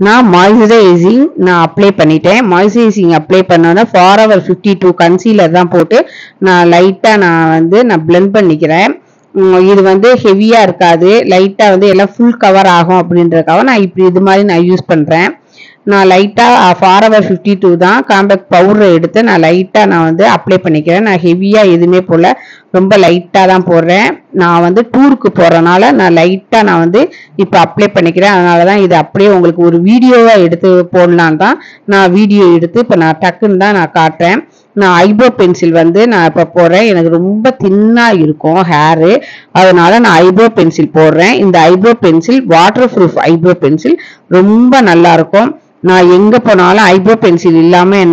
நான் மாய்ஸ்சரைசிங் நான் அப்ளை பண்ணிட்டேன். மாய்ஸ்சரைசிங் அப்ளை பண்ணோன்னா ஃபாரெவர் 52 கன்சீலர் தான் போட்டு நான் லைட்டாக நான் பிளெண்ட் பண்ணிக்கிறேன். இது வந்து ஹெவியாக இருக்காது, லைட்டாக வந்து எல்லாம் ஃபுல் கவர் ஆகும் அப்படின்றதுக்காக நான் இப்படி இது மாதிரி நான் யூஸ் பண்ணுறேன். நான் லைட்டாக ஃபாரெவர் 52 தான் காம்பேக்ட் பவுடரை எடுத்து நான் லைட்டாக நான் வந்து அப்ளை பண்ணிக்கிறேன். நான் ஹெவியாக எதுவுமே போடல, ரொம்ப லைட்டாக தான் போடுறேன். நான் வந்து டூருக்கு போகிறனால நான் லைட்டாக நான் வந்து இப்போ அப்ளை பண்ணிக்கிறேன். அதனால தான் இது அப்படியே உங்களுக்கு ஒரு வீடியோவாக எடுத்து போடலான் தான் நான் வீடியோ எடுத்து இப்போ நான் டக்குன்னு தான் நான் காட்டுறேன். நான் ஐப்ரோ பென்சில் வந்து நான் இப்போ போடுறேன். எனக்கு ரொம்ப தின்னாக இருக்கும் ஹேரு, அதனால நான் ஐப்ரோ பென்சில் போடுறேன். இந்த eyebrow pencil water proof eyebrow pencil ரொம்ப நல்லா இருக்கும். நான் எங்கே போனாலும் ஐப்ரோ பென்சில் இல்லாமல்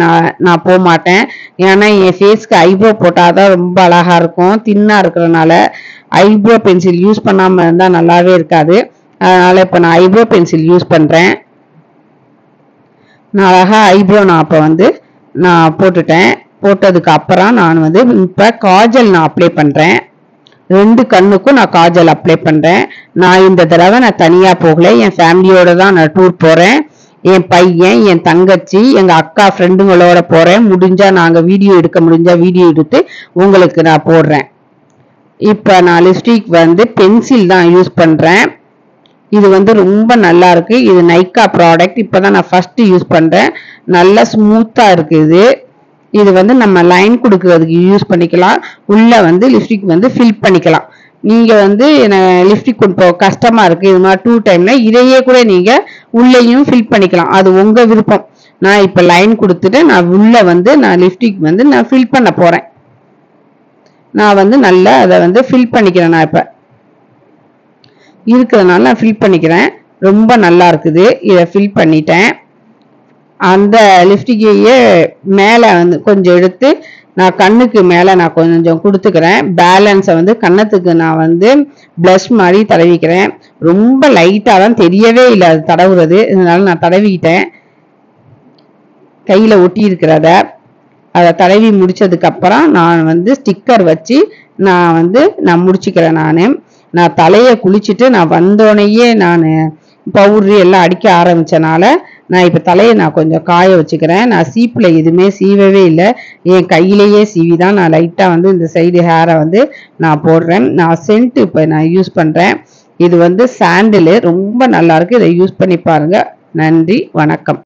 நான் போக மாட்டேன். ஏன்னா என் ஃபேஸ்க்கு ஐப்ரோ போட்டால் தான் ரொம்ப அழகாக இருக்கும். தின்னாக இருக்கிறனால ஐப்ரோ பென்சில் யூஸ் பண்ணாமல் இருந்தால் நல்லாவே இருக்காது. அதனால் இப்போ நான் ஐப்ரோ பென்சில் யூஸ் பண்ணுறேன். நான் அழகாக ஐப்ரோ நான் அப்போ வந்து நான் போட்டுட்டேன். போட்டதுக்கு அப்புறம் நான் வந்து இப்போ காஜல் நான் அப்ளை பண்ணுறேன். 2 கண்ணுக்கும் நான் காஜல் அப்ளை பண்ணுறேன். நான் இந்த தடவை நான் தனியாக போகலை, என் ஃபேமிலியோடு தான் நான் டூர் போகிறேன். என் பையன், என் தங்கச்சி, எங்கள் அக்கா ஃப்ரெண்டுங்களோட போகிறேன். முடிஞ்சால் நாங்கள் வீடியோ எடுக்க முடிஞ்சால் வீடியோ எடுத்து உங்களுக்கு நான் போடுறேன். இப்போ நான் லிப்ஸ்டிக் வந்து பென்சில் தான் யூஸ் பண்ணுறேன். இது வந்து ரொம்ப நல்லா இருக்கு. இது நைக்கா ப்ராடக்ட். இப்போ தான் நான் ஃபஸ்ட்டு யூஸ் பண்ணுறேன். நல்லா ஸ்மூத்தாக இருக்குது. இது வந்து நம்ம லைன் கொடுக்கறதுக்கு யூஸ் பண்ணிக்கலாம். உள்ளே வந்து லிப்ஸ்டிக் வந்து ஃபில் பண்ணிக்கலாம். நீங்கள் வந்து லிப்ஸ்டிக் இப்போ கஷ்டமாக இருக்குது இது மாதிரி 2 டைமில் இதையே கூட நீங்கள் உள்ளேயும் ஃபில் பண்ணிக்கலாம். அது உங்கள் விருப்பம். நான் இப்போ லைன் கொடுத்துட்டு நான் உள்ளே வந்து நான் லிப்ஸ்டிக் வந்து நான் ஃபில் பண்ண போகிறேன். நான் வந்து நல்லா அதை வந்து ஃபில் பண்ணிக்கிறேன். நான் இப்போ இருக்கிறதுனால நான் ஃபில் பண்ணிக்கிறேன். ரொம்ப நல்லா இருக்குது. இதை ஃபில் பண்ணிட்டேன். அந்த லிப்ஸ்டிக்கையே மேலே வந்து கொஞ்சம் எடுத்து நான் கண்ணுக்கு மேலே நான் கொஞ்சம் கொடுத்துக்கிறேன். பேலன்ஸை வந்து கன்னத்துக்கு நான் வந்து ப்ளஷ் மாதிரி தடவிக்கிறேன். ரொம்ப லைட்டாக தான், தெரியவே இல்லை அது தடவுறது. இதனால நான் தடவிக்கிட்டேன். கையில் ஒட்டி இருக்கிறத அதை தடவி முடித்ததுக்கப்புறம் நான் வந்து ஸ்டிக்கர் வச்சு நான் முடிச்சுக்கிறேன். நான் தலையை குளிச்சுட்டு நான் வந்தோடனேயே நான் பவுட்ரு எல்லாம் அடிக்க ஆரம்பித்தனால நான் இப்போ தலையை நான் கொஞ்சம் காய வச்சுக்கிறேன். நான் சீப்பில் எதுவுமே சீவவே இல்லை, என் கையிலேயே சீவி தான் நான் லைட்டாக வந்து இந்த சைடு ஹேரை வந்து நான் போடுறேன். நான் சென்ட்டு இப்போ நான் யூஸ் பண்ணுறேன். இது வந்து சாண்டிலு ரொம்ப நல்லாயிருக்கு. இதை யூஸ் பண்ணி பாருங்கள். நன்றி, வணக்கம்.